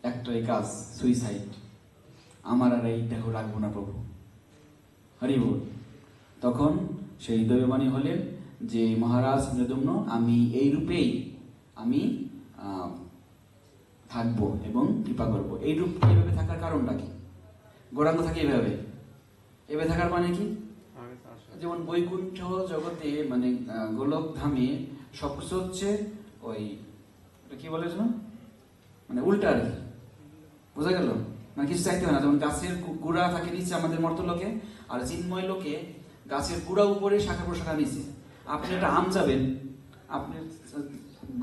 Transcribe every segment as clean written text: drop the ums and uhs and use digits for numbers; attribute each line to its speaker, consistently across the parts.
Speaker 1: একটাই কাজ, সুইসাইড। আমার আর এই দেহ রাখবো না প্রভু। হরি বল। তখন সেই দৈববাণী হলেন যে মহারাজ ইন্দ্রদম্ন, আমি এই রূপেই আমি থাকবো এবং কৃপা করবো। এই রূপ এইভাবে থাকার কারণটা কি? গৌরাঙ্গ থাকে এইভাবে, এভাবে থাকার মানে কি? যেমন বৈকুণ্ঠ জগতে মানে গোলক ধামে সবকিছু হচ্ছে ওই কি বলে না, মানে উল্টা আর কি, বোঝা গেল? মানে কিছু চাইতে হয় না। যেমন গাছের গুড়া থাকে নিচে আমাদের মর্তলোকে, আর চিন্ময় লোকে গাছের গুড়া উপরে, শাখা প্রশাখা নিচে। আপনি একটা আম যাবেন, আপনি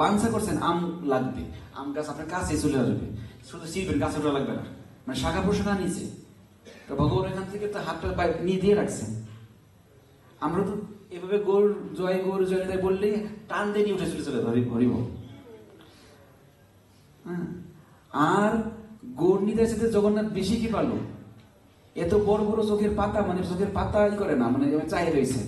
Speaker 1: বাঞ্ছা করছেন আম লাগবে, আম গাছ আপনার কাছে চলে আসবে, শুধু চিরবেন, গাছে ওটা লাগবে না, মানে শাখা প্রশাখা নিচে। তো ভগবান এখান থেকে তো হাতটা নিয়ে দিয়ে রাখছেন। আমরা তো এভাবে গোর জয় তাই বললে টান দিয়ে নিয়ে উঠে চলে হরিব। হ্যাঁ, আর গৌর নিতে সাথে জগন্নাথ বেশি কি পারলো, এত বড় বড় চোখের পাতা, মানে চোখের পাতাই করে না, মানে চাই রয়েছে।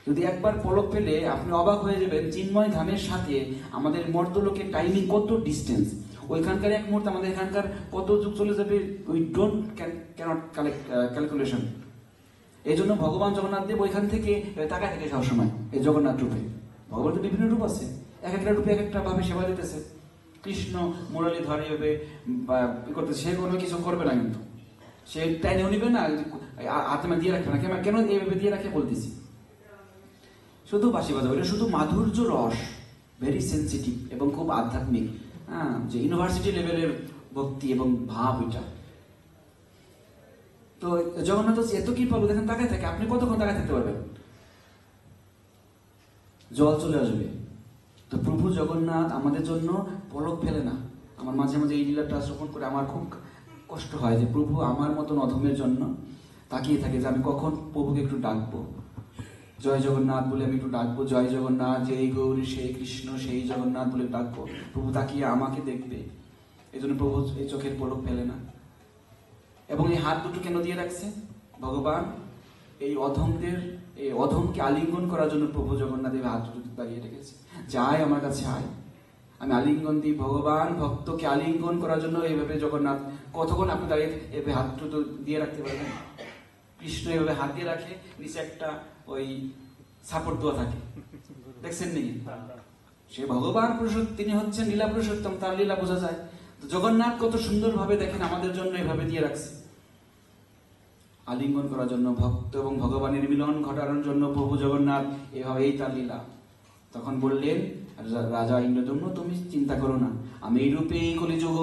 Speaker 1: যদি একবার পলক পেলে আপনি অবাক হয়ে যাবেন, চিন্ময় ধামের সাথে আমাদের মর্তলোকের টাইমিং কত ডিস্টেন্স। ওইখানকার এক মুহূর্তে আমাদের এখানকার কত যুগ চলে যাবে, উই ডোন্ট ক্যানট ক্যালকুলেশন। এই জন্য ভগবান জগন্নাথ দেব ওইখান থেকে তাকায় থাকে সবসময় এই জগন্নাথ রূপে। ভগবান তো বিভিন্ন রূপ আছে, এক একটা রূপে এক একটা ভাবে সেবা দিতেছে। কৃষ্ণ মুরলী ধরে এভাবে করতেছে, সে কোনো কিছু করবে না, কিন্তু সে টাইনেও নিবে না, আত্মা দিয়ে রাখবে না। কেন এইভাবে দিয়ে রাখে বলতেছি, শুধু বাঁশি বাজাবে, এটা শুধু মাধুর্য রস, ভেরি সেন্সিটিভ এবং খুব আধ্যাত্মিক। হ্যাঁ, যে ইউনিভার্সিটি লেভেলের ভক্তি এবং ভাব এটা। তো জগন্নাথ এত কি পাবো দেখেন, তাকায় থাকে। আপনি কতক্ষণ তাকায় থাকতে পারবেন? জল চলে আসবে। তো প্রভু জগন্নাথ আমাদের জন্য পলক ফেলে না। আমার মাঝে মাঝে এই লীলাটা শ্রবণ করে আমার খুব কষ্ট হয় যে প্রভু আমার মতন অধমের জন্য তাকিয়ে থাকে যে আমি কখন প্রভুকে একটু ডাকবো, জয় জগন্নাথ বলে আমি একটু ডাকবো, জয় জগন্নাথ, যে এই গৌরী সেই কৃষ্ণ সেই জগন্নাথ বলে ডাকবো। প্রভু তাকিয়ে আমাকে দেখবে, এই জন্য প্রভু এই চোখের পলক ফেলে না। এবং এই হাত দুটো কেন দিয়ে রাখছে ভগবান? এই অধমদের, এই অধমকে আলিঙ্গন করার জন্য প্রভু জগন্নাথ এই হাত দুটো দাঁড়িয়ে রেখেছে। যাই আমার কাছে আয়, আমি আলিঙ্গন দিই। ভগবান ভক্তকে আলিঙ্গন করার জন্য এইভাবে জগন্নাথ কতক্ষণ আপনি দাঁড়িয়ে এভাবে হাত দুটো দিয়ে রাখতে পারবেন? কৃষ্ণ এভাবে হাত দিয়ে রাখে, নিচে একটা ওই সাপোর্ট দেওয়া থাকে, দেখছেন নাকি? সে ভগবান পুরুষোত্তম, তিনি হচ্ছেন লীলা পুরুষোত্তম, তার লীলা বোঝা যায়। তো জগন্নাথ কত সুন্দর ভাবে দেখেন আমাদের জন্য এভাবে দিয়ে রাখছে, আলিঙ্গন করার জন্য, ভক্ত এবং ভগবানের মিলন ঘটানোর জন্য প্রভু জগন্নাথ এভাবেই তার লীলা। তখন বললেন রাজা ইন্দ্রদম্ন, তুমি চিন্তা করো না, আমি এই রূপে এই কলিযুগ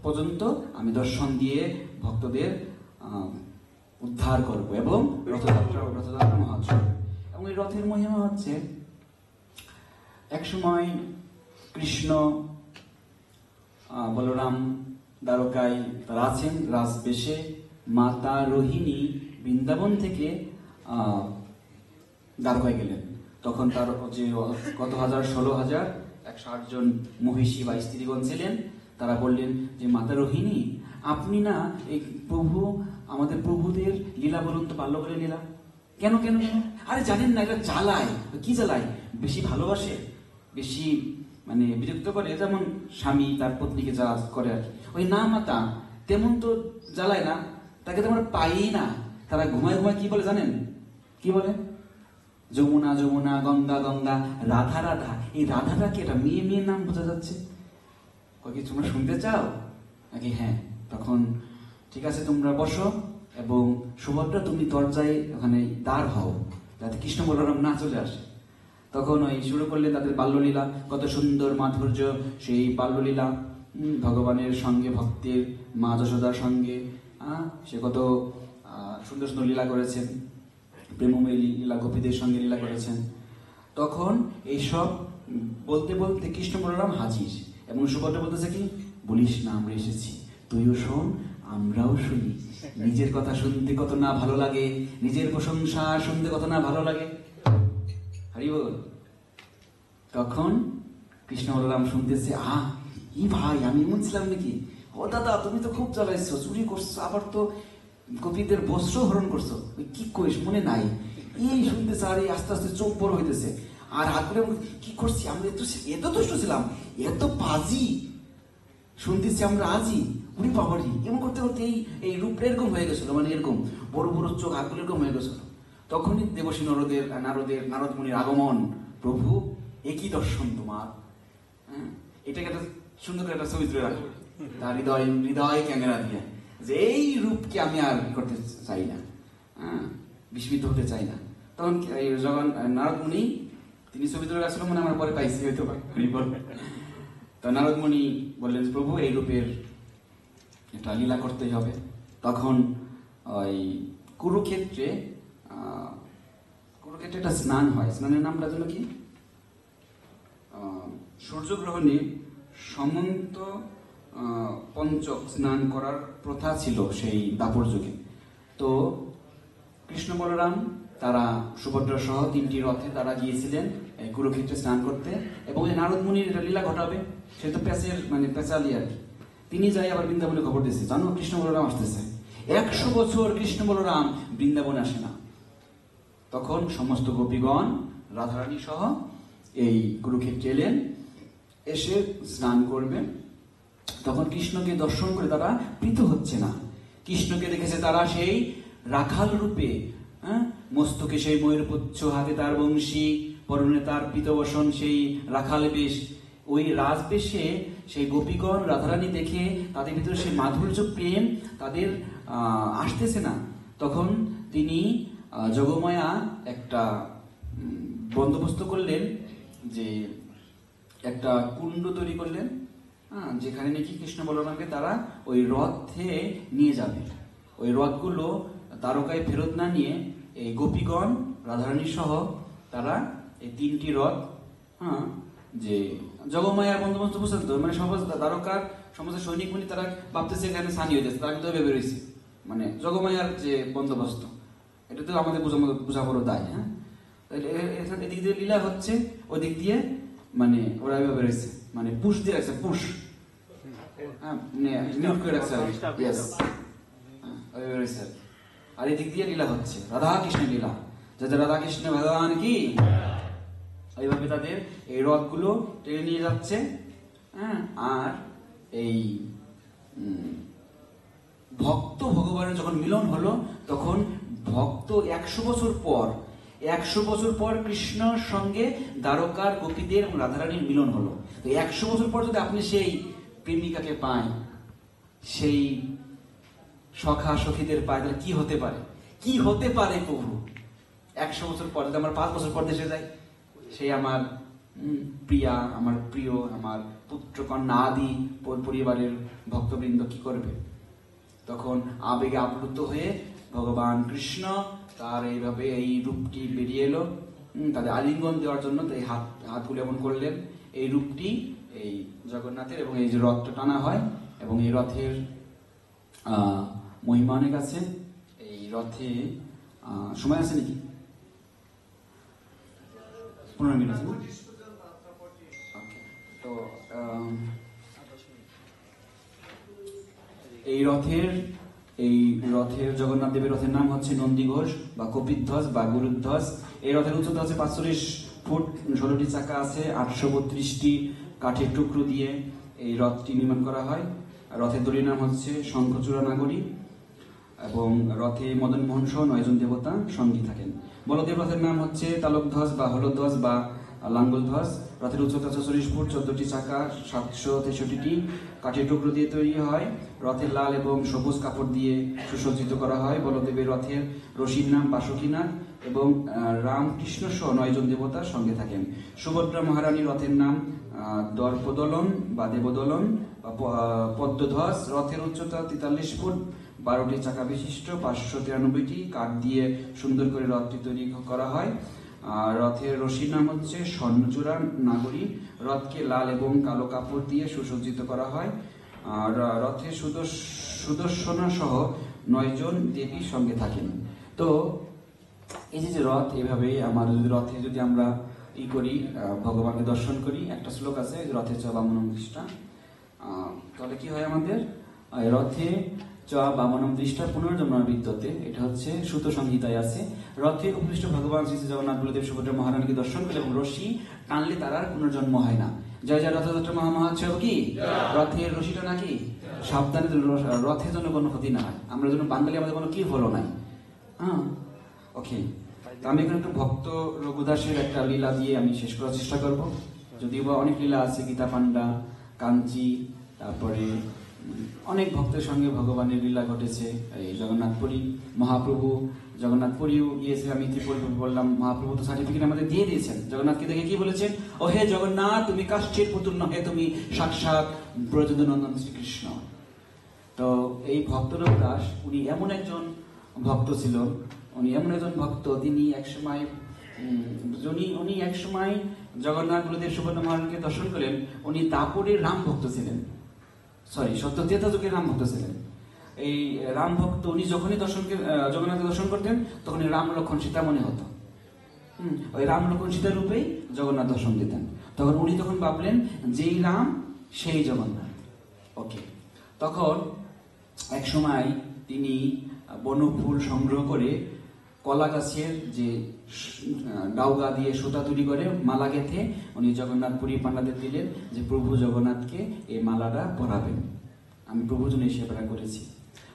Speaker 1: পর্যন্ত আমি দর্শন দিয়ে ভক্তদের উদ্ধার করব এবং রথযাত্রা মহোৎসব। এবং এই রথের মহিমা হচ্ছে, এক সময় কৃষ্ণ বলরাম দ্বারকায় তারা আছেন রাজবেশে। মাতা রোহিণী বৃন্দাবন থেকে দ্বারকায় গেলেন। তখন তার যে কত হাজার, 16,000 160 জন মহিষী বা স্ত্রীগণ ছিলেন। তারা বললেন যে মাতা রোহিণী, আপনি না এই প্রভু, আমাদের প্রভুদের লীলা বলুন তো, বাল্যকালের লীলা। কেন কেন কেন? আরে জানেন না, এটা জ্বালায়। কি জ্বালায়? বেশি ভালোবাসে, বেশি মানে বিরক্ত করে, যেমন স্বামী তার পত্নীকে যা করে আর কি। ওই না মাতা, তেমন তো জ্বালায় না, তাকে তো আমরা পাই না। তারা ঘুমায় ঘুমায় কি বলে জানেন? কি বলে? যমুনা যমুনা, গঙ্গা গঙ্গা, রাধা রাধা। এই রাধাটা কি এটা মেয়ে মেয়ের নাম বোঝা যাচ্ছে? কি তোমরা শুনতে চাও নাকি? হ্যাঁ। তখন ঠিক আছে, তোমরা বসো এবং সুভদ্রা তুমি দরজায় ওখানে দাঁড় হও, যাতে কৃষ্ণ বলরাম না চলে আসে। তখন ওই শুরু করলেন তাদের বাল্যলীলা। কত সুন্দর মাধুর্য সেই বাল্যলীলা, ভগবানের সঙ্গে, ভক্তের মা যশোদার সঙ্গে। সে কত সুন্দর সুন্দর লীলা করেছেন, প্রেমময়ী লীলা, গোপীদের সঙ্গে লীলা করেছেন। তখন এইসব বলতে বলতে কৃষ্ণ বলরাম হাজির, এবং সুভদ্রা বলতেছে কি, বলিস না আমরা এসেছি, তুইও শোন আমরাও শুনি। নিজের কথা শুনতে কত না ভালো লাগে, নিজের প্রশংসা শুনতে কত না ভালো লাগে। হরি বল। তখন কৃষ্ণ বলরাম শুনতেছে, ই ভাই, আমি এমন ছিলাম নাকি? ও দাদা, তুমি তো খুব জ্বালাইছো, চুরি করছো, আবার তো গোপীদের বস্ত্র হরণ করছো, কি করিস মনে নাই? এই শুনতেছে, আর এই আস্তে আস্তে চোখ বড় হইতেছে, আর হাত করে কি করছি আমরা, এত দুষ্ট ছিলাম, এত বাজি। শুনতেছি আমরা আজই, উনি বাবারি এমন করতে করতে এই রূপটা এরকম হয়ে গেছিল, মানে এরকম বড় বড় চোখ, হাতগুলো এরকম হয়ে গেছিল। তখনই দেবশ্রী নারদ মুনির আগমন, প্রভু একই দর্শন তোমার। হ্যাঁ, এটাকে একটা সুন্দর করে একটা ছবি তুলে রাখো তার হৃদয় ক্যামেরা দিয়ে, যে এই রূপকে আমি আর করতে চাই না, হ্যাঁ, বিস্মিত হতে চাই না। তখন যখন নারদ মুনি তিনি ছবি তুলে রাখছিল, মনে আমার পরে পাইছি হয়তো তো নারদ মুনি বললেন, প্রভু এই রূপের এটা লীলা করতেই হবে। তখন ওই কুরুক্ষেত্রে একটা স্নান হয়, স্নানের নামটা যেন কি, সূর্যগ্রহণে সমন্ত পঞ্চক স্নান করার প্রথা ছিল সেই দাপর যুগে। তো কৃষ্ণ বলরাম তারা সুভদ্রা সহ 3টি রথে তারা গিয়েছিলেন কুরুক্ষেত্রে স্নান করতে, এবং এই নারদ মুনির এটা লীলা ঘটাবে, সে তো পেঁচালি আর কি। তিনি যাই আবার বৃন্দাবনে খবর দিয়েছে, জানো কৃষ্ণ বলরাম আসতেছে। 100 বছর কৃষ্ণ বলরাম বৃন্দাবনে আসে না। তখন সমস্ত গোপীগণ রাধারানী সহ এই কুরুক্ষেত্রে এলেন, এসে স্নান করবেন। তখন কৃষ্ণকে দর্শন করে তারা প্রীত হচ্ছে না। কৃষ্ণকে দেখেছে তারা সেই রাখাল রূপে, হ্যাঁ, মস্তকে সেই ময়ূরপুচ্ছ, হাতে তার বংশী, পরনে তার পীতবসন, সেই রাখাল বেশ। ওই রাজবেশে সেই গোপীগণ রাধারানী দেখে তাদের ভিতরে সেই মাধুর্য প্রেম তাদের আসতেছে না। তখন তিনি যোগমায়া একটা বন্দোবস্ত করলেন, যে একটা কুণ্ড তৈরি করলেন, হ্যাঁ, যেখানে নাকি কৃষ্ণ বলরামকে তারা ওই রথে নিয়ে যাবে। ওই রথগুলো দ্বারকায় ফেরত না নিয়ে এই গোপীগণ রাধারানী সহ তারা এই 3টি রথ, হ্যাঁ, যে জগমায়ার বন্দোবস্ত বুঝতেন তো, মানে দ্বারকার সমস্ত সৈনিক মুনি তারা ভাবতেছে এখানে স্থানীয় হয়ে যাচ্ছে, তারা কিন্তু ভেবে রয়েছে, মানে জগমায়ার যে বন্দোবস্ত, এটা তো আমাদের বোঝা বড় দায়। হ্যাঁ, এদিক দিয়ে লীলা হচ্ছে, ওই দিক দিয়ে মানে ওরা এভাবে রয়েছে, মানে পুশ দিয়ে রাখছে, পুশ, হ্যাঁ, মিউট করে রাখছে, আর এদিক দিয়ে লীলা হচ্ছে, রাধা কৃষ্ণ লীলা, যাতে রাধা কৃষ্ণ ভগবান কি। এইভাবে তাদের এই রথগুলো টেনে নিয়ে যাচ্ছে। হ্যাঁ, আর এই ভক্ত ভগবানের যখন মিলন হলো, তখন ভক্ত 100 বছর পর কৃষ্ণর সঙ্গে দ্বারকার গোপীদের এবং রাধারানীর মিলন হলো। তো 100 বছর পর যদি আপনি সেই প্রেমিকাকে পায়, সেই সখা সখীদের পায়, তাহলে কি হতে পারে, কি হতে পারে প্রভু। 100 বছর পর যদি আমার 5 বছর পর দেশে যাই, সেই আমার প্রিয়া, আমার প্রিয়, আমার পুত্র কন্যা আদি পরিবারের ভক্তবৃন্দ কি করবে? তখন আবেগে আপ্লুত হয়ে ভগবান কৃষ্ণ তার এইভাবে এই রূপটি বেরিয়ে এলো, তাদের আলিঙ্গন দেওয়ার জন্য এই হাতগুলো এমন করলেন। এই রূপটি এই জগন্নাথের, এবং এই যে রথটা টানা হয়, এবং এই রথের মহিমা অনেক আছে। এই রথে সময় আছে নাকি? 15 মিনিট আছে। তো এই রথের জগন্নাথ দেবের রথের নাম হচ্ছে নন্দীঘোষ বা কপিধ্বজ বা গুরুধ্বজ। এই রথের উচ্চতা হচ্ছে 45 ফুট, 16টি চাকা আছে, 832টি কাঠের টুকরো দিয়ে এই রথটি নির্মাণ করা হয়। রথের দড়ির নাম হচ্ছে শঙ্খচূড়া নাগরী, এবং রথে মদন মোহন সহ 9 জন দেবতা সঙ্গী থাকেন। বলদেব রথের নাম হচ্ছে তালকধ্বজ বা হলধ্বজ বা লাঙ্গলধ্বজ। রথের উচ্চতা 46 ফুট, 14টি চাকা, 763টি কাঠের টুকরো দিয়ে তৈরি হয়। রথের লাল এবং সবুজ কাপড় দিয়ে সুসজ্জিত করা হয়। বলদেবের রথের রশির নাম বাসুকীনাথ, এবং রামকৃষ্ণ সহ 9 জন দেবতা সঙ্গে থাকেন। সুভদ্রা মহারানী রথের নাম দর্পদলন বা দেবদলন বা পদ্মধ্বজ। রথের উচ্চতা 43 ফুট, 12টি চাকা বিশিষ্ট, 593টি কাঠ দিয়ে সুন্দর করে রথটি তৈরি করা হয়। আর রথের রশির নাম হচ্ছে স্বর্ণচূড়া নাগরী। রথকে লাল এবং কালো কাপড় দিয়ে সুসজ্জিত করা হয়। আর রথে সুদর্শনা সহ 9 জন দেবী সঙ্গে থাকেন। তো এই যে রথ, এভাবে আমার রথে যদি আমরা করি, ভগবানকে দর্শন করি, একটা শ্লোক আছে রথে চ বামনম দৃষ্টা, তাহলে কি হয় আমাদের? রথে চ বামনম দৃষ্টা পুনর্জন্ম বিদ্যতে, এটা হচ্ছে সুত সংহিতায় আছে। রথে উপবিষ্ট ভগবান শ্রী জগন্নাথ বলদেব সুভদ্রা মহারানীকে দর্শন করলে এবং রশ্মি টানলে তার আর পুনর্জন্ম হয় না। জয় জয় রথযাত্রা মহোৎসব কি? রথের রশিটা নাকি? সাবধানে রথের জন্য কোনো ক্ষতি না হয়। আমরা যেন বাঙালি, আমাদের কোনো কি হলো নাই। হ্যাঁ, ওকে। আমি এখানে একটু ভক্ত রঘুদাসের একটা লীলা দিয়ে আমি শেষ করার চেষ্টা করব। যদিও বা অনেক লীলা আছে, গীতা পান্ডা, কাঞ্চি, তারপরে অনেক ভক্তের সঙ্গে ভগবানের লীলা ঘটেছে। এই জগন্নাথপুরী মহাপ্রভু জগন্নাথপুরীও গিয়েছে। আমি বললাম মহাপ্রভু তো সার্টিফিকেট আমাদের দিয়ে দিয়েছেন। জগন্নাথকে দেখে কি বলেছেন? ও হে জগন্নাথ, তুমি কাষ্ঠের পুতুল নহে, তুমি সাক্ষাৎ ব্রজেন্দ্র নন্দন শ্রীকৃষ্ণ। তো এই ভক্ত রঘুদাস উনি এমন একজন ভক্ত ছিল, তিনি একসময় জগন্নাথ বলদেব সুভদ্রা মহারাজকে দর্শন করেন। উনি দাপরের রাম ভক্ত ছিলেন, সত্য যুগের রাম ভক্ত ছিলেন। এই রাম ভক্ত উনি যখনই জগন্নাথকে দর্শন করতেন, তখনই রাম লক্ষ্মণ সীতা মনে হতো। ওই রাম লক্ষ্মণ সীতা রূপেই জগন্নাথ দর্শন দিতেন। উনি তখন ভাবলেন যেই রাম সেই জগন্নাথ। ওকে। তখন এক সময় তিনি বনফুল সংগ্রহ করে কলা গাছের যে ডাউগা দিয়ে সুতা তৈরি করে মালা গেঁথে উনি জগন্নাথপুরী পান্ডাদের দিলেন যে প্রভু জগন্নাথকে এই মালাটা পরাবেন, আমি প্রভুর জন্য এই সেবাটা করেছি।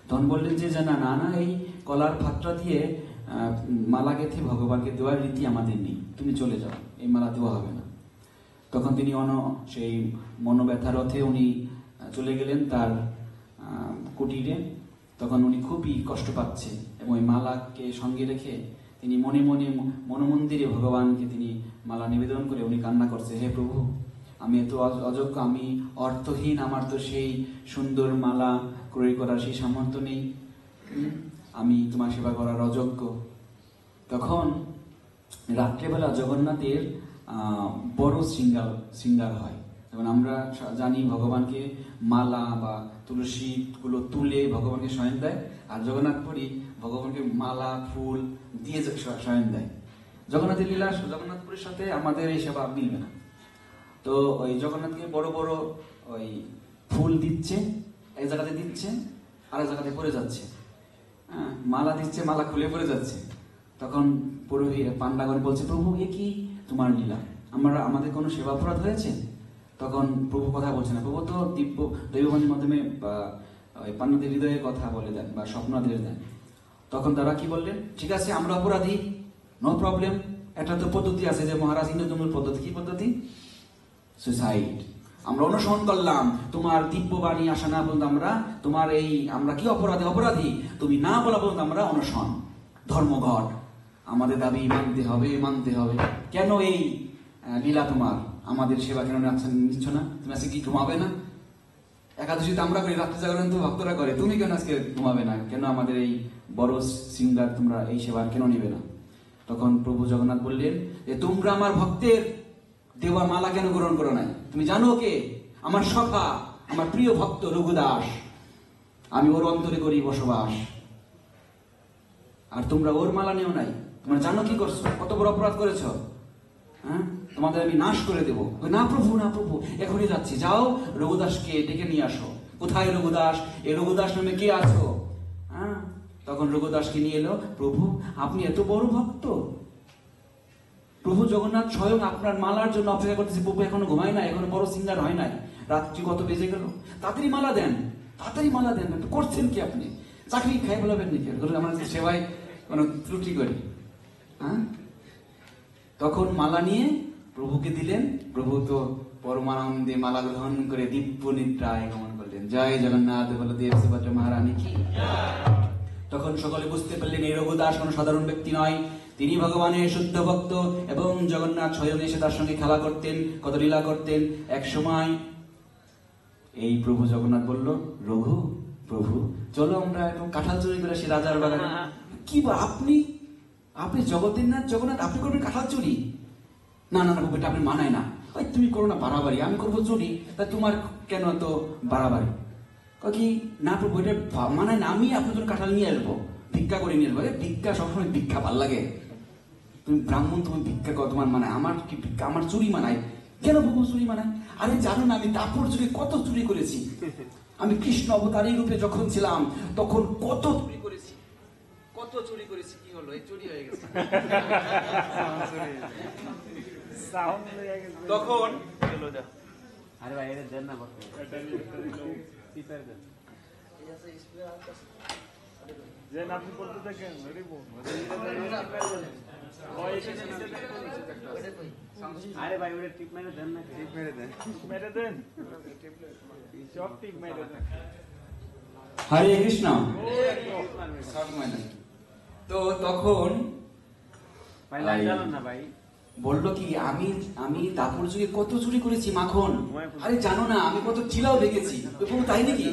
Speaker 1: তখন বললেন যে না, এই কলার পাত্রা দিয়ে মালা গেঁথে ভগবানকে দেওয়ার রীতি আমাদের নেই, তুমি চলে যাও, এই মালা দেওয়া হবে না। তখন তিনি সেই মনোব্যথার রথে উনি চলে গেলেন তার কুটিরে। তখন উনি খুবই কষ্ট পাচ্ছে এবং ওই মালাকে সঙ্গে রেখে তিনি মনমন্দিরে ভগবানকে তিনি মালা নিবেদন করে উনি কান্না করছে, হে প্রভু, আমি এত অযোগ্য, আমি অর্থহীন, আমার তো সেই সুন্দর মালা ক্রয় করার সেই সামর্থ্য নেই, আমি তোমার সেবা করার অযোগ্য। তখন রাত্রেবেলা জগন্নাথের বড় শৃঙ্গার হয়। যেমন আমরা জানি ভগবানকে মালা বা তুলসী গুলো তুলে ভগবানকে শয়ন দেয়, আর জগন্নাথপুরী ভগবানকে মালা ফুল দিয়ে শয়ন দেয়। জগন্নাথের লীলা জগন্নাথপুরীর সাথে আমাদের এই সেবা মিলবে না। তো ওই জগন্নাথকে বড় বড় ওই ফুল দিচ্ছে, এক জায়গাতে দিচ্ছে, আরেক জায়গাতে পড়ে যাচ্ছে। হ্যাঁ, মালা দিচ্ছে, মালা খুলে পড়ে যাচ্ছে। তখন পুরোহিত পান্ডাগণ বলছে, প্রভু এ কি তোমার লীলা, আমাদের কোনো সেবা অপরাধ হয়েছে? তখন প্রভু কথা বলছে না, প্রভু তো দৈববাণীর মাধ্যমে পান্ডাদের হৃদয়ে কথা বলে দেন বা স্বপ্ন দিয়ে দেন। তখন তারা কি বললেন, ঠিক আছে আমরা অপরাধী, নো প্রবলেম, একটা তো পদ্ধতি আছে যে মহারাজ ইন্দ্রদম্নুর পদ্ধতি। কি পদ্ধতি? সুইসাইড। আমরা অনুসরণ করলাম, তোমার দিব্যবাণী আসা না পর্যন্ত আমরা কি অপরাধী তুমি না বলা পর্যন্ত আমরা অনশন, ধর্মঘট, আমাদের দাবি মানতে হবে। কেন এই লীলা তোমার? আমাদের সেবা কেন নিচ্ছ না? তুমি আজকে কি ঘুমাবে না? একাদশীতে আমরা করি, রাত্রি জাগরণ তো ভক্তরা করে, তুমি কেন আজকে ঘুমাবে না? কেন আমাদের এই বড় শৃঙ্গার তোমরা এই সেবা কেন নিবে না? তখন প্রভু জগন্নাথ বললেন যে তোমরা আমার ভক্তের দেওয়া মালা কেন গ্রহণ করো নাই? তুমি জানো কে? আমার সখা, আমার প্রিয় ভক্ত রঘুদাস, আমি ওর অন্তরে করি বসবাস, আর তোমরা ওর মালা নেও নাই। তোমরা জানো কি করছো, কত বড় অপরাধ করেছো? হ্যাঁ, তোমাদের আমি নাশ করে দেবো। না প্রভু, এখনই যাচ্ছি, যাও রঘুদাসকে ডেকে নিয়ে আসো। কোথায় রঘুদাস? এই রঘুদাস নামে কে আছো? হ্যাঁ, তখন রঘুদাসকে নিয়ে এলো। প্রভু আপনি এত বড় ভক্ত, প্রভু জগন্নাথ স্বয়ং আপনার মালার জন্য অপেক্ষা করতেছে। প্রভু এখনো ঘুমায় না, এখনো বড় সিঙ্গার হয় নাই, রাত্রি কত বেজে গেল, তাড়াতাড়ি মালা দেন। করছেন কি আপনি? চাকরি খাই বলাবেন নাকি? আমরা সেবায় কোনো ত্রুটি করি? হ্যাঁ, তখন মালা নিয়ে প্রভুকে দিলেন। প্রভু তো পরমানন্দে মালা গ্রহণ করে দিব্য নিদ্রায় গমন করলেন। জয় জগন্নাথ বলদেব সুভদ্রা মহারানী কি। তখন সকলে বুঝতে পারলেন এই রঘুদাস কোনো সাধারণ ব্যক্তি নয়, তিনি ভগবানের শুদ্ধ ভক্ত এবং জগন্নাথ স্বয়ং এসে তার সঙ্গে খেলা করতেন, কত লীলা করতেন। এক সময় এই প্রভু জগন্নাথ বলল, প্রভু চলো আমরা এখন কাঁঠাল চুরি করে আসি রাজার বাগানে। কি আপনি জগন্নাথ আপনি করবেন কাঁঠাল চুরি? না প্রভু, এটা আপনি মানায় না। ওই তুমি করো না বাড়াবাড়ি, আমি করবো চুরি, তা তোমার কেন তো বাড়াবাড়ি? কি না প্রভু, এটা মানায় না, আমি আপনার জন্য কাঁঠাল নিয়ে আসবো, ভিক্ষা করে নিয়ে আসবো। ভিক্ষা সবসময় ভিক্ষা ভাল লাগে? তুমি ব্রাহ্মণ, তুমি ভিক্ষা কর, তোমার মানে আমার কি ভিক্ষা? আমার চুরি মানায় কেন প্রভু? চুরি মানায়? আরে জানো না আমি দাপর যুগে কত চুরি করেছি। আমি কৃষ্ণ অবতারী রূপে যখন ছিলাম তখন কত চুরি করেছি। কি হলো? এই চুরি হয়ে গেছে। তখন
Speaker 2: আরে ভাই এটা দেন না বলতে স্পিকার দেন
Speaker 3: যেন আপনি করতে থাকেন
Speaker 2: আরে ভাই ওটা টিপ মেরে দেন না টিপ মেরে দেন
Speaker 3: সব টিপ মেরে দেন
Speaker 1: হরে কৃষ্ণ। তো তখন
Speaker 2: ভাই লাইট জ্বালান না ভাই।
Speaker 1: বললো কি আমি আমি দাপুর যুগে কত চুরি করেছি মাখন। আরে জানো না আমি কত চিলাও দেখেছি। তাই নাকি?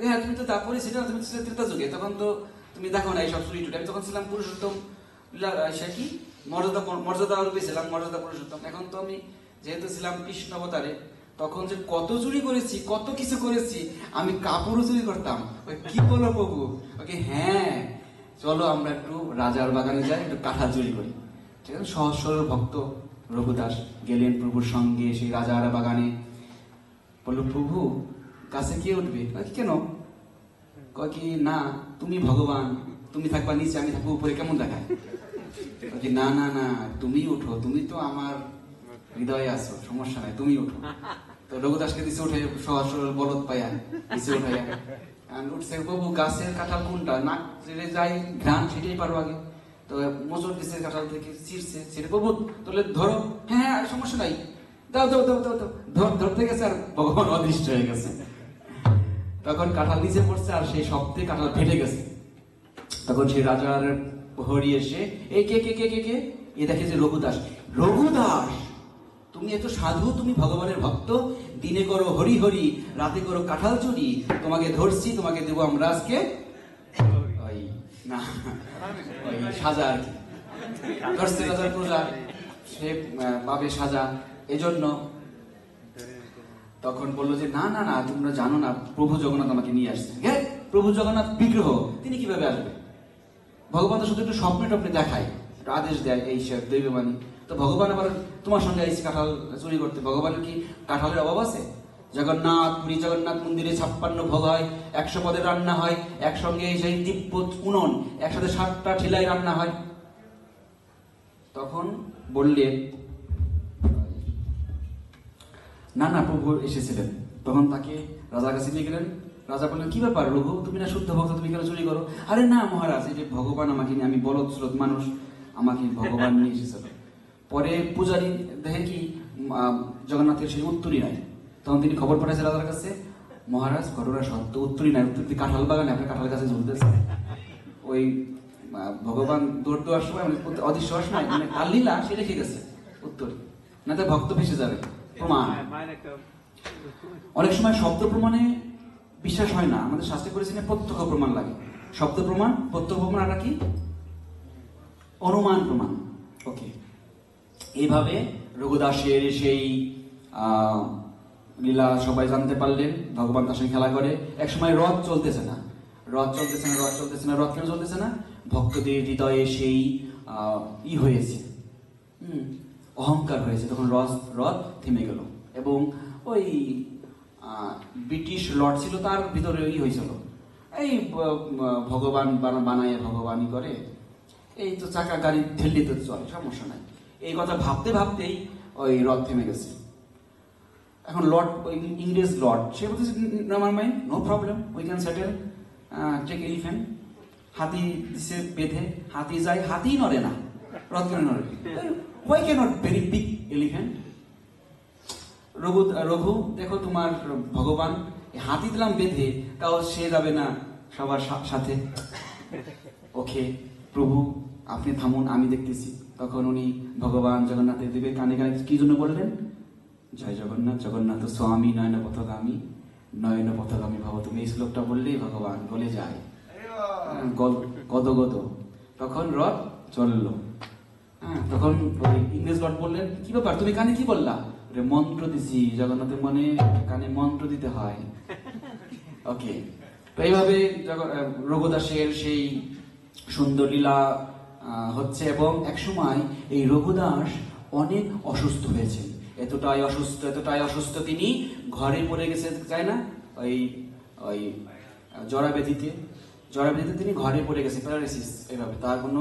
Speaker 1: হ্যাঁ তুমি তো দাপুরে ছিল, তুমি ছিলে ত্রেতা যুগে, তখন তো তুমি দেখো না এইসব চুরি টুরি। আমি তখন ছিলাম পুরুষোত্তম, সে কি মর্যাদা রূপে ছিলাম, মর্যাদা পুরুষোত্তম। এখন তো আমি যেহেতু ছিলাম কৃষ্ণ অবতারে, তখন যে কত চুরি করেছি, কত কিছু করেছি। আমি কাপড়ও চুরি করতাম। ওই কি বলো প্রভু? ওকে হ্যাঁ চলো আমরা একটু রাজার বাগানে যাই, একটু কাঁঠাল চুরি করি। ঠিক আছে, সহজ সরল ভক্ত রঘুদাস গেলেন প্রভুর সঙ্গে সেই রাজার বাগানে। বললো প্রভু গাছে কে উঠবে? কেন? কয় কি না তুমি ভগবান, তুমি থাকবা নিচে, আমি থাকবো উপরে, কেমন দেখায়? না না না তুমি উঠো, তুমি তো আমার হৃদয়ে আছো, সমস্যা নাই, তুমি উঠো। তো রঘুদাসকে দিছে উঠে, সহজ সরল বলদ পাইয়া নিচে উঠাইয়া উঠছে। প্রভু গাছের কাঁঠাল কোনটা? নাক ছেড়ে যাই ঘ্রাণ সেটাই পারো আগে। তো মোচর দিছে কাঁঠাল থেকে, ছিঁড়ছে, ছিঁড়ে প্রভু তাহলে ধরো। হ্যাঁ হ্যাঁ সমস্যা নাই, দাও দাও দাও দাও দাও। ধরতে গেছে আর ভগবান অদৃষ্ট হয়ে গেছে। তখন কাঁঠাল নিচে পড়ছে আর সেই শব্দে কাঁঠাল ফেটে গেছে। তখন সেই রাজার প্রহরী এসে এই কে কে কে কে কে এ দেখে যে রঘুদাস। রঘুদাস তুমি এত সাধু, তুমি ভগবানের ভক্ত, দিনে করো হরি হরি, রাতে করো কাঁঠাল চুরি, তোমাকে ধরছি, তোমাকে দেবো আমরা আজকে ওই না ওই সাজা আর কি। ধরছে রাজার প্রজা, সে পাবে সাজা। এজন্য তখন বললো যে না না না তোমরা জানো না প্রভু জগন্নাথ আমাকে নিয়ে আসছে। হ্যাঁ প্রভু জগন্নাথ বিগ্রহ, তিনি কিভাবে আসবে? ভগবান তো শুধু একটু স্বপ্নে টপ্নে দেখায়, একটু আদেশ দেয় এই সব দৈববাণী। তো ভগবান আবার তোমার সঙ্গে আইসি কাঁঠাল চুরি করতে। ভগবানের কি কাঁঠালের অভাব আছে? জগন্নাথ পুরী জগন্নাথ মন্দিরে 56 ভোগ হয়, 100 পদের রান্না হয়, একসঙ্গে সেই তিব্বত উনন একসাথে 7টা ঠিলায় রান্না হয়। তখন বললে না না প্রভু এসেছিলেন। তখন তাকে রাজার কাছে নিয়ে গেলেন। রাজা বললেন কি ব্যাপার রঘু, তুমি না শুদ্ধ ভক্ত, তুমি কেন চুরি করো? আরে না মহারাজ, এই যে ভগবান আমাকে নিয়ে, আমি বলদ স্রোত মানুষ, আমাকে ভগবান নিয়ে এসেছিল। পরে পূজারী দেখে কি জগন্নাথের সেই উত্তরই নাই। তখন তিনি খবর পাঠাইছে রাজার কাছে, মহারাজ ঘটনা সত্য, উত্তরই নাই, উত্তরটি কাঁঠাল বাগানে আপনার কাঁঠাল গাছে ঝুলতেছে। ওই ভগবান দৌড় দেওয়ার সময়, অদৃশ্য হওয়ার সময় মানে তার লীলা সে রেখে গেছে উত্তরই, না তো ভক্ত ভেসে যাবে। প্রমাণ অনেক সময় শব্দ প্রমাণে বিশ্বাস হয় না, আমাদের শাস্ত্রে করেছি না প্রত্যক্ষ প্রমাণ লাগে। শব্দ প্রমাণ, প্রত্যক্ষ প্রমাণ, আর কি অনুমান প্রমাণ। ওকে, এইভাবে রঘুদাসের সেই লীলা সবাই জানতে পারলেন। ভগবান তার সঙ্গে খেলা করে। এক সময় রথ চলতেছে না, রথ চলতেছে না, রথ চলতেছে না। রথ কেন চলতেছে না? ভক্তদের হৃদয়ে সেই হয়েছে, অহংকার হয়েছে। তখন রথ থেমে গেল। এবং ওই ব্রিটিশ লর্ড ছিল, তার ভিতরে হয়েছিল এই ভগবান বানায় ভগবানই করে, এই তো চাকা গাড়ি ঠেললে তো চলে, সমস্যা নাই। এই কথা ভাবতে ভাবতেই ওই রথ থেমে গেছে। এখন লর্ড, ওই ইংরেজ লর্ড, সে বলতেছে আমার mind no problem, we can settle, take elephant. হাতি দিছে বেঁধে, হাতি যায়, হাতি নড়ে না, রথ কেন নড়ে? Why can't very big elephant? Raghu দেখো তোমার ভগবান হাতি দিলাম বেঁধে, তাও সে যাবে না সবার সাথে। ওকে প্রভু আপনি থামুন, আমি দেখতেছি। তখন উনি ভগবান জগন্নাথের দেবের কানে কানে কি জন্য বললেন? জয় জগন্নাথ, জগন্নাথ স্বামী নয়ন পথগামী, নয়ন পথগামী ভাব। তুমি এই শ্লোকটা বললেই ভগবান বলে যায় গদ গদ। তখন রথ চললো। হ্যাঁ, তখন ওই ইংরেজ লর্ড বললেন কি ব্যাপার, তুমি কানে কি বললা? মন্ত্র দিছি, জগন্নাথের মনে কানে মন্ত্র দিতে হয়। ওকে, তো এইভাবে রঘুদাসের সেই সুন্দর লীলা হচ্ছে। এবং একসময় এই রঘুদাস অনেক অসুস্থ হয়েছে, এতটাই অসুস্থ তিনি ঘরে পড়ে গেছে, তাই না? ওই ওই জরাব্যাধিতে তিনি ঘরে পড়ে গেছে, প্যারালাইসিস। এইভাবে তার কোনো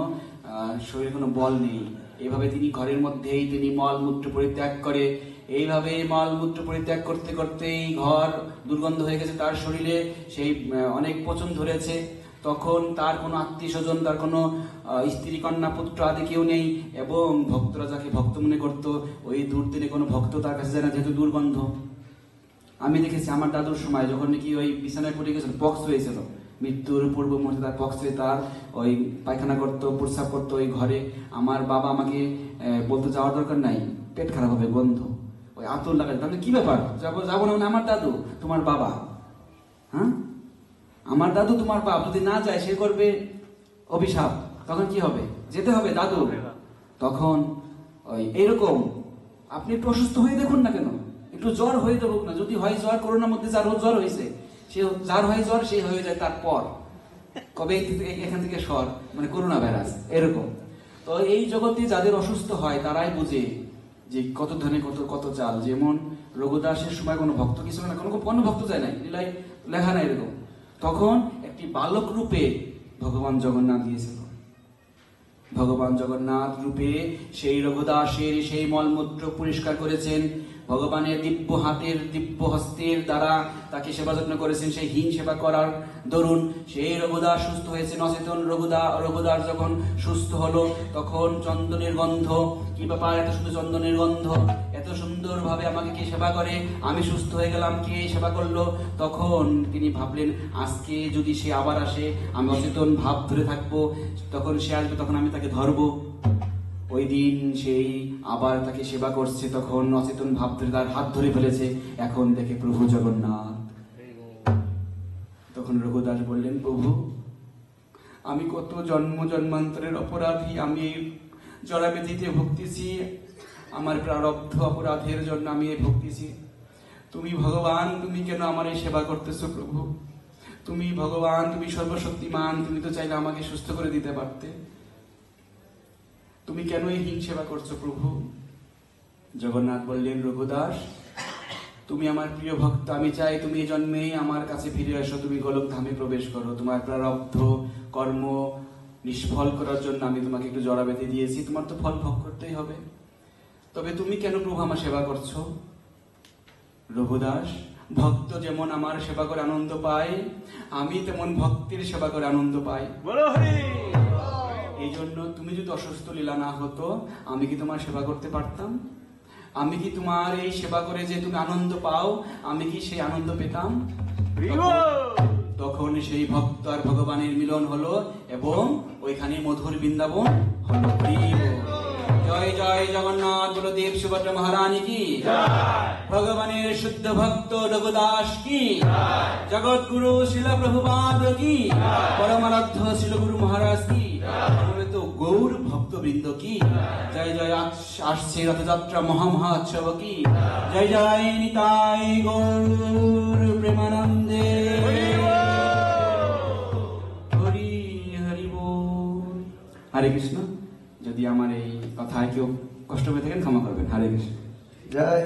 Speaker 1: শরীরে কোনো বল নেই। এইভাবে তিনি ঘরের মধ্যেই তিনি মল মূত্র পরিত্যাগ করে এইভাবে মলমূত্র পরিত্যাগ করতে করতে এই ঘর দুর্গন্ধ হয়ে গেছে, তার শরীরে সেই অনেক পচন ধরেছে। তখন তার কোনো আত্মীয় স্বজন, তার কোনো স্ত্রী কন্যা পুত্র আদি কেউ নেই, এবং ভক্তরা যাকে ভক্ত মনে করতো ওই দুর্দিনে কোনো ভক্ত তার কাছে যায় না, যেহেতু দুর্গন্ধ। আমি দেখেছি আমার দাদুর সময় যখন নাকি ওই বিছানায় পড়ে গেছিল, পক্স হয়েছিল, মৃত্যুর পূর্ব মুহূর্তে তার পক্স হয়ে তার ওই পায়খানা করতো, প্রস্রাব করতো ওই ঘরে। আমার বাবা আমাকে বলতে যাওয়ার দরকার নাই, পেট খারাপ হবে, গন্ধ, ওই আতর লাগাই। তাহলে কি ব্যাপার, যাবো যাবো না? মানে আমার দাদু তোমার বাবা, হ্যাঁ আমার দাদু তোমার বাপ, যদি না যায় সে করবে অভিশাপ, তখন কি হবে? যেতে হবে দাদু। তখন ওই এরকম আপনি একটু অসুস্থ হয়ে দেখুন না কেন, একটু জ্বর হয়ে যাবো না, যদি হয় জ্বর, করোনার মধ্যে যার জ্বর হয়েছে, সে যার হয় জ্বর সে হয়ে যায় তারপর কবে এখান থেকে সর, মানে করোনা ভাইরাস এরকম। তো এই জগতে যাদের অসুস্থ হয় তারাই বুঝে যে কত ধনে কত কত চাল। যেমন রঘুদাসের সময় কোনো ভক্ত কিছু না, কোনো ভক্ত যায় নাই, লীলায় লেখা নাই এরকম। তখন একটি বালক রূপে ভগবান জগন্নাথ দিয়েছিল। ভগবান জগন্নাথ রূপে সেই রঘুদাসের সেই মলমূত্র পরিষ্কার করেছেন, ভগবানের দিব্য হাতের দিব্য হস্তের দ্বারা তাকে সেবা যত্ন করেছেন। সেই হীন সেবা করার দরুন সেই রঘুদাস সুস্থ হয়েছেন। অচেতন রঘুদাস যখন সুস্থ হলো, তখন চন্দনের গন্ধ, কি ব্যাপার এত সুন্দর চন্দনের গন্ধ, এত সুন্দর ভাবে আমাকে কে সেবা করে, আমি সুস্থ হয়ে গেলাম, কে সেবা করলো? তখন তিনি ভাবলেন, আজকে যদি সে আবার আসে, আমি অচেতন ভাব ধরে থাকবো, তখন সে আসবে, তখন আমি তাকে ধরবো। ওই দিন সেই আবার তাকে সেবা করছে, তখন অচেতন ভাব ধরে তার হাত ধরে ফেলেছে, এখন দেখে প্রভু জগন্নাথ। তখন রঘুদাস বললেন, প্রভু আমি কত জন্ম জন্মান্তরের অপরাধী, আমি জড়াব্যাধিতে ভুগতেছি, আমার প্রারব্ধ অপরাধের জন্য আমি ভুগতেছি। তুমি ভগবান, তুমি কেন আমার এই সেবা করতেছো প্রভু? তুমি ভগবান, তুমি সর্বশক্তিমান, তুমি তো চাইলে আমাকে সুস্থ করে দিতে পারতে, তুমি কেন এই হীন সেবা করছো প্রভু? জগন্নাথ বললেন, রঘুদাস তুমি আমার প্রিয় ভক্ত, আমি চাই তুমি এই জন্মেই আমার কাছে ফিরে এসো, তুমি গোলক ধামে প্রবেশ করো। তোমার প্রারব্ধ কর্ম নিষ্ফল করার জন্য আমি তোমাকে একটু জড়াবেঁধে দিয়েছি, তোমার তো ফল ভোগ করতেই হবে। তবে তুমি কেন প্রভু আমার সেবা করছো? রঘুদাস, ভক্ত যেমন আমার সেবা করে আনন্দ পায়, আমি তেমন ভক্তের সেবা করে আনন্দ পাই।
Speaker 3: বলো হরি।
Speaker 1: এই জন্য তুমি যদি অসুস্থ লীলা না হতো, আমি কি তোমার সেবা করতে পারতাম? আমি কি তোমার এই সেবা করে যে তুমি আনন্দ পাও, আমি কি সেই আনন্দ পেতাম? তখন সেই ভক্ত আর ভগবানের মিলন হলো, এবং ওইখানে মধুর বৃন্দাবন হলো। জয় জয় জগন্নাথ বলদেব সুভদ্রা মহারানী কি, ভগবানের শুদ্ধ ভক্ত রঘুদাস কি, জগৎগুরু শিল প্রভুপাদ কি, পরমারাধ্য শিল গুরু মহারাজ কি, তো গৌর ভক্তবৃন্দ কি। জয় জয় আসছে রথযাত্রা মহামহোৎসব কি, জয় জয় নিতাই গৌর প্রেমানন্দে। হরি হরি বল। হরে কৃষ্ণ। যদি আমার এই কথায় কেউ কষ্ট পেয়ে থাকেন ক্ষমা করবেন। হরে কৃষ্ণ।
Speaker 4: জয়